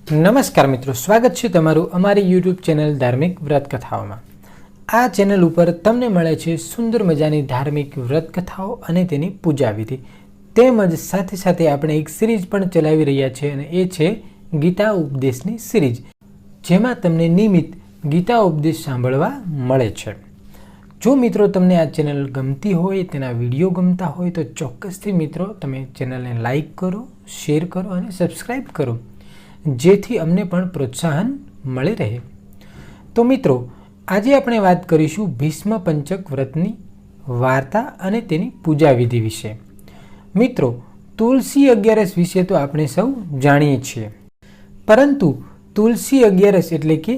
નમસ્કાર મિત્રો, સ્વાગત છે તમારું અમારી યુટ્યુબ ચેનલ ધાર્મિક વ્રત કથાઓમાં। આ ચેનલ ઉપર તમને મળે છે સુંદર મજાની ધાર્મિક વ્રત કથાઓ અને તેની પૂજા વિધિ, તેમજ સાથે સાથે આપણે એક સિરીઝ પણ ચલાવી રહ્યા છીએ અને એ છે ગીતા ઉપદેશની સિરીઝ, જેમાં તમને નિયમિત ગીતા ઉપદેશ સાંભળવા મળે છે। જો મિત્રો તમને આ ચેનલ ગમતી હોય, તેના વિડીયો ગમતા હોય તો ચોક્કસથી મિત્રો તમે ચેનલને લાઈક કરો, શેર કરો અને સબસ્ક્રાઈબ કરો, જેથી અમને પણ પ્રોત્સાહન મળી રહે। તો મિત્રો, આજે આપણે વાત કરીશું ભીષ્મ પંચક વ્રતની વાર્તા અને તેની પૂજા વિધિ વિશે। મિત્રો, તુલસી અગિયારસ વિશે તો આપણે સૌ જાણીએ છીએ, પરંતુ તુલસી અગિયારસ એટલે કે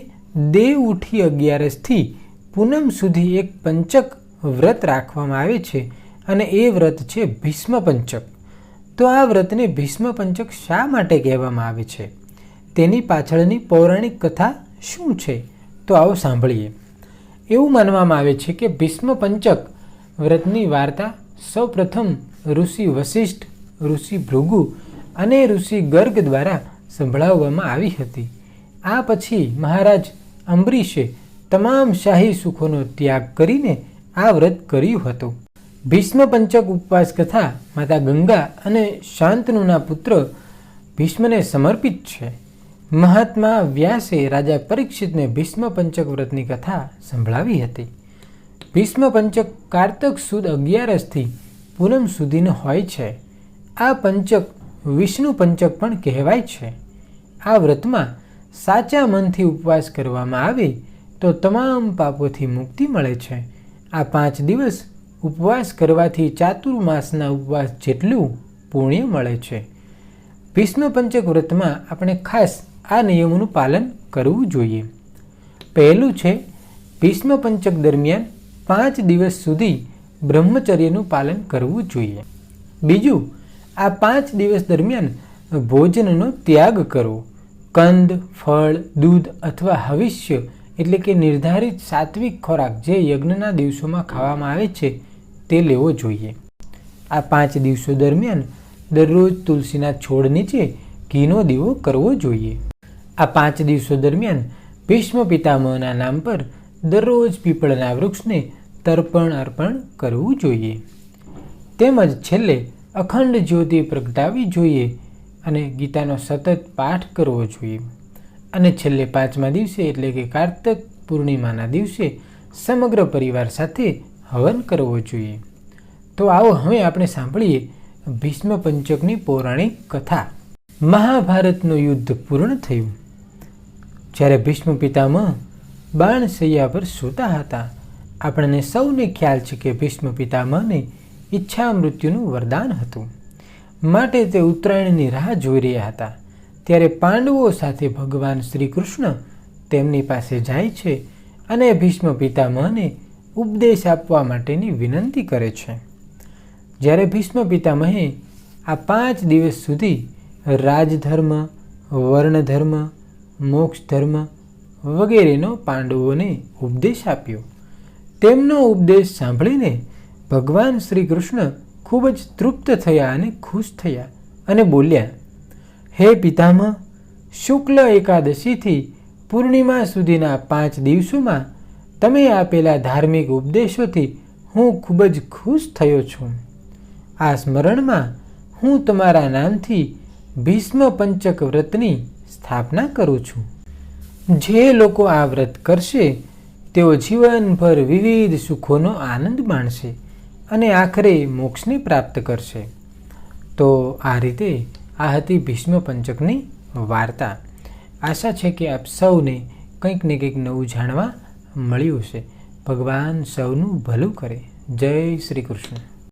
દેવ ઉઠી અગિયારસથી પૂનમ સુધી એક પંચક વ્રત રાખવામાં આવે છે અને એ વ્રત છે ભીષ્મ પંચક। તો આ વ્રતને ભીષ્મ પંચક શા માટે કહેવામાં આવે છે, તેની પાછળની પૌરાણિક કથા શું છે, તો આવો સાંભળીએ। એવું માનવામાં આવે છે કે ભીષ્મ પંચક વ્રતની વાર્તા સૌપ્રથમ ઋષિ વશિષ્ઠ, ઋષિ ભૃગુ અને ઋષિ ગર્ગ દ્વારા સંભળાવવામાં આવી હતી। આ પછી મહારાજ અંબરીશે તમામ શાહી સુખોનો ત્યાગ કરીને આ વ્રત કર્યું હતું। ભીષ્મ પંચક ઉપવાસ કથા માતા ગંગા અને શાંતનુના પુત્ર ભીષ્મને સમર્પિત છે। મહાત્મા વ્યાસે રાજા પરીક્ષિતને ભીષ્મ પંચક વ્રતની કથા સંભળાવી હતી। ભીષ્મ પંચક કારતક સુદ 11થી પૂનમ સુધીનો હોય છે। આ પંચક વિષ્ણુ પંચક પણ કહેવાય છે। આ વ્રતમાં સાચા મનથી ઉપવાસ કરવામાં આવે તો તમામ પાપોથી મુક્તિ મળે છે। આ 5 દિવસ ઉપવાસ કરવાથી ચાતુર્માસના ઉપવાસ જેટલું પુણ્ય મળે છે। ભીષ્મ પંચક વ્રતમાં આપણે ખાસ આ નિયમોનું પાલન કરવું જોઈએ। પહેલું છે, ભીષ્મ પંચક દરમિયાન 5 દિવસ સુધી બ્રહ્મચર્યનું પાલન કરવું જોઈએ। બીજું, આ 5 દિવસ દરમિયાન ભોજનનો ત્યાગ કરવો। કંદ, ફળ, દૂધ અથવા હવિષ્ય એટલે કે નિર્ધારિત સાત્વિક ખોરાક જે યજ્ઞના દિવસોમાં ખાવામાં આવે છે તે લેવો જોઈએ। આ 5 દિવસો દરમિયાન દરરોજ તુલસીના છોડ નીચે ઘીનો દીવો કરવો જોઈએ। આ 5 દિવસો દરમિયાન ભીષ્મ પિતામહના નામ પર દરરોજ પીપળના વૃક્ષને તર્પણ અર્પણ કરવું જોઈએ। તેમજ છેલ્લે અખંડ જ્યોતિ પ્રગટાવવી જોઈએ અને ગીતાનો સતત પાઠ કરવો જોઈએ। અને છેલ્લે 5મા દિવસે એટલે કે કાર્તક પૂર્ણિમાના દિવસે સમગ્ર પરિવાર સાથે હવન કરવો જોઈએ। તો આવો હવે આપણે સાંભળીએ ભીષ્મ પંચકની પૌરાણિક કથા। મહાભારતનું યુદ્ધ પૂર્ણ થયું। જ્યારે ભીષ્મ પિતામહ બાણશૈયા પર સૂતા હતા। આપણને સૌને ખ્યાલ છે કે ભીષ્મ પિતામહને ઈચ્છા મૃત્યુનું વરદાન હતું, માટે તે ઉત્તરાયણની રાહ જોઈ રહ્યા હતા। ત્યારે પાંડવો સાથે ભગવાન શ્રી કૃષ્ણ તેમની પાસે જાય છે અને ભીષ્મ પિતામહને ઉપદેશ આપવા માટેની વિનંતી કરે છે। જ્યારે ભીષ્મ પિતામહે આ 5 દિવસ સુધી રાજધર્મ, વર્ણધર્મ, મોક્ષ ધર્મ વગેરેનો પાંડવોને ઉપદેશ આપ્યો। તેમનો ઉપદેશ સાંભળીને ભગવાન શ્રી કૃષ્ણ ખૂબ જ તૃપ્ત થયા અને ખુશ થયા અને બોલ્યા, હે પિતામહ, શુક્લ એકાદશીથી પૂર્ણિમા સુધીના 5 દિવસોમાં તમે આપેલા ધાર્મિક ઉપદેશોથી હું ખૂબ જ ખુશ થયો છું। આ સ્મરણમાં હું તમારા નામથી ભીષ્મ પંચક વ્રતની સ્થાપના કરું છું। જે લોકો આ વ્રત કરશે તેઓ જીવનભર વિવિધ સુખોનો આનંદ માણશે અને આખરે મોક્ષને પ્રાપ્ત કરશે। તો આ રીતે આ હતી ભીષ્મ પંચકની વાર્તા। આશા છે કે આપ સૌને કંઈક ને કંઈક નવું જાણવા મળ્યું હશે। ભગવાન સૌનું ભલું કરે। જય શ્રી કૃષ્ણ।